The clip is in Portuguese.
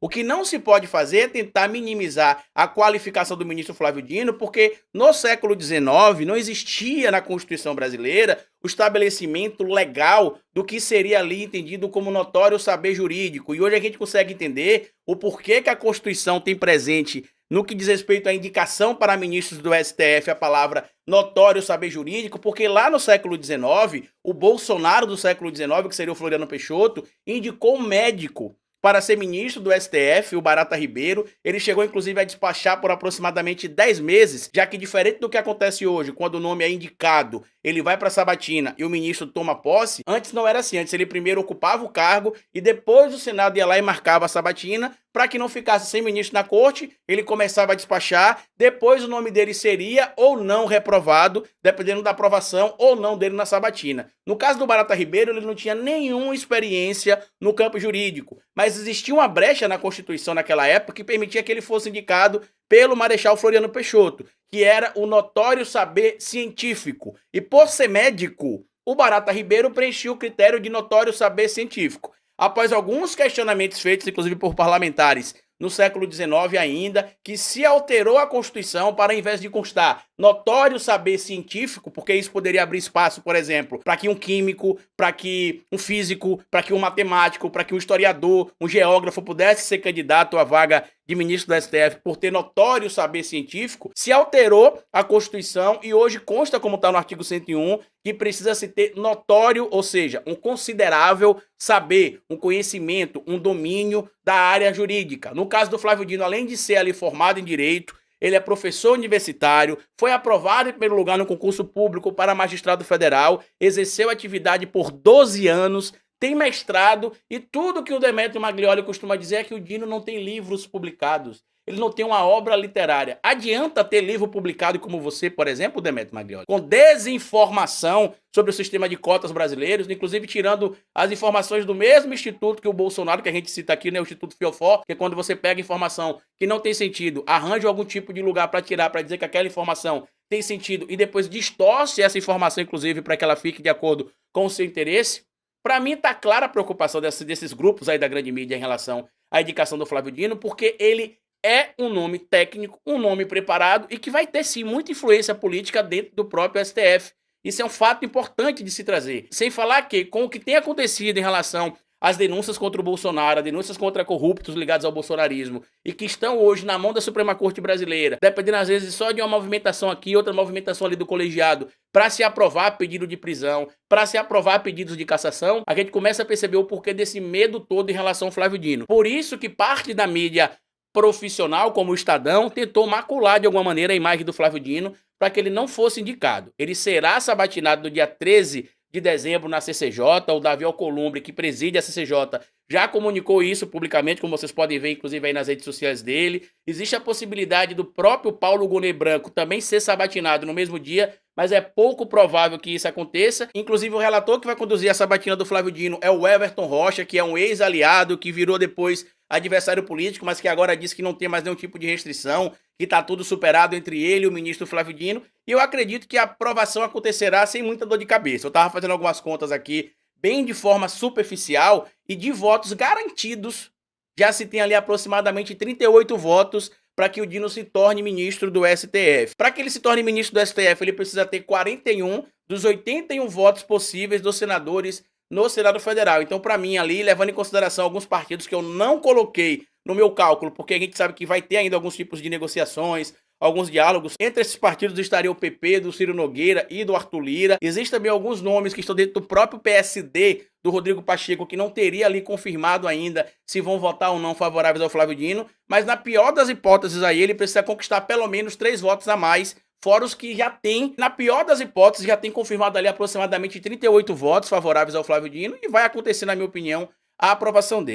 O que não se pode fazer é tentar minimizar a qualificação do ministro Flávio Dino, porque no século XIX não existia na Constituição brasileira o estabelecimento legal do que seria ali entendido como notório saber jurídico. E hoje a gente consegue entender o porquê que a Constituição tem presente no que diz respeito à indicação para ministros do STF a palavra notório saber jurídico, porque lá no século XIX, o Bolsonaro do século XIX, que seria o Floriano Peixoto, indicou um médico para ser ministro do STF, o Barata Ribeiro. Ele chegou inclusive a despachar por aproximadamente 10 meses, já que diferente do que acontece hoje, quando o nome é indicado, ele vai para a sabatina e o ministro toma posse, antes não era assim. Antes ele primeiro ocupava o cargo e depois o Senado ia lá e marcava a sabatina, para que não ficasse sem ministro na corte, ele começava a despachar, depois o nome dele seria ou não reprovado, dependendo da aprovação ou não dele na sabatina. No caso do Barata Ribeiro, ele não tinha nenhuma experiência no campo jurídico, mas existia uma brecha na Constituição naquela época que permitia que ele fosse indicado pelo Marechal Floriano Peixoto, que era o notório saber científico. E por ser médico, o Barata Ribeiro preenchia o critério de notório saber científico. Após alguns questionamentos feitos, inclusive por parlamentares, no século XIX ainda, que se alterou a Constituição para, ao invés de constar notório saber científico, porque isso poderia abrir espaço, por exemplo, para que um químico, para que um físico, para que um matemático, para que um historiador, um geógrafo pudesse ser candidato à vaga de ministro do STF por ter notório saber científico, se alterou a Constituição e hoje consta, como está no artigo 101, que precisa se ter notório, ou seja, um considerável saber, um conhecimento, um domínio da área jurídica. No caso do Flávio Dino, além de ser ali formado em Direito, ele é professor universitário, foi aprovado em primeiro lugar no concurso público para magistrado federal, exerceu atividade por 12 anos, tem mestrado e tudo que o Demetrio Maglioli costuma dizer é que o Dino não tem livros publicados. Ele não tem uma obra literária. Adianta ter livro publicado como você, por exemplo, Demetrio Maglioli, com desinformação sobre o sistema de cotas brasileiros, inclusive tirando as informações do mesmo instituto que o Bolsonaro, que a gente cita aqui, né, o Instituto Fiofó, que é quando você pega informação que não tem sentido, arranja algum tipo de lugar para tirar, para dizer que aquela informação tem sentido e depois distorce essa informação, inclusive, para que ela fique de acordo com o seu interesse. Para mim tá clara a preocupação desses grupos aí da grande mídia em relação à indicação do Flávio Dino, porque ele é um nome técnico, um nome preparado e que vai ter sim muita influência política dentro do próprio STF. Isso é um fato importante de se trazer. Sem falar que, com o que tem acontecido em relação às denúncias contra o Bolsonaro, as denúncias contra corruptos ligados ao bolsonarismo e que estão hoje na mão da Suprema Corte Brasileira, dependendo às vezes só de uma movimentação aqui, outra movimentação ali do colegiado, para se aprovar pedido de prisão, para se aprovar pedidos de cassação, a gente começa a perceber o porquê desse medo todo em relação ao Flávio Dino. Por isso que parte da mídia profissional, como o Estadão, tentou macular de alguma maneira a imagem do Flávio Dino para que ele não fosse indicado. Ele será sabatinado no dia 13 de dezembro na CCJ. O Davi Alcolumbre, que preside a CCJ, já comunicou isso publicamente, como vocês podem ver, inclusive aí nas redes sociais dele. Existe a possibilidade do próprio Paulo Gonet Branco também ser sabatinado no mesmo dia, mas é pouco provável que isso aconteça. Inclusive, o relator que vai conduzir a sabatina do Flávio Dino é o Everton Rocha, que é um ex-aliado, que virou depois adversário político, mas que agora diz que não tem mais nenhum tipo de restrição, que está tudo superado entre ele e o ministro Flávio Dino. E eu acredito que a aprovação acontecerá sem muita dor de cabeça. Eu estava fazendo algumas contas aqui, bem de forma superficial, e de votos garantidos, já se tem ali aproximadamente 38 votos para que o Dino se torne ministro do STF. Para que ele se torne ministro do STF, ele precisa ter 41 dos 81 votos possíveis dos senadores no Senado Federal. Então, para mim, ali, levando em consideração alguns partidos que eu não coloquei no meu cálculo, porque a gente sabe que vai ter ainda alguns tipos de negociações, alguns diálogos. Entre esses partidos estaria o PP, do Ciro Nogueira e do Arthur Lira. Existem também alguns nomes que estão dentro do próprio PSD, do Rodrigo Pacheco, que não teria ali confirmado ainda se vão votar ou não favoráveis ao Flávio Dino. Mas na pior das hipóteses aí, ele precisa conquistar pelo menos 3 votos a mais, fora os que já tem, na pior das hipóteses, já tem confirmado ali aproximadamente 38 votos favoráveis ao Flávio Dino e vai acontecer, na minha opinião, a aprovação dele.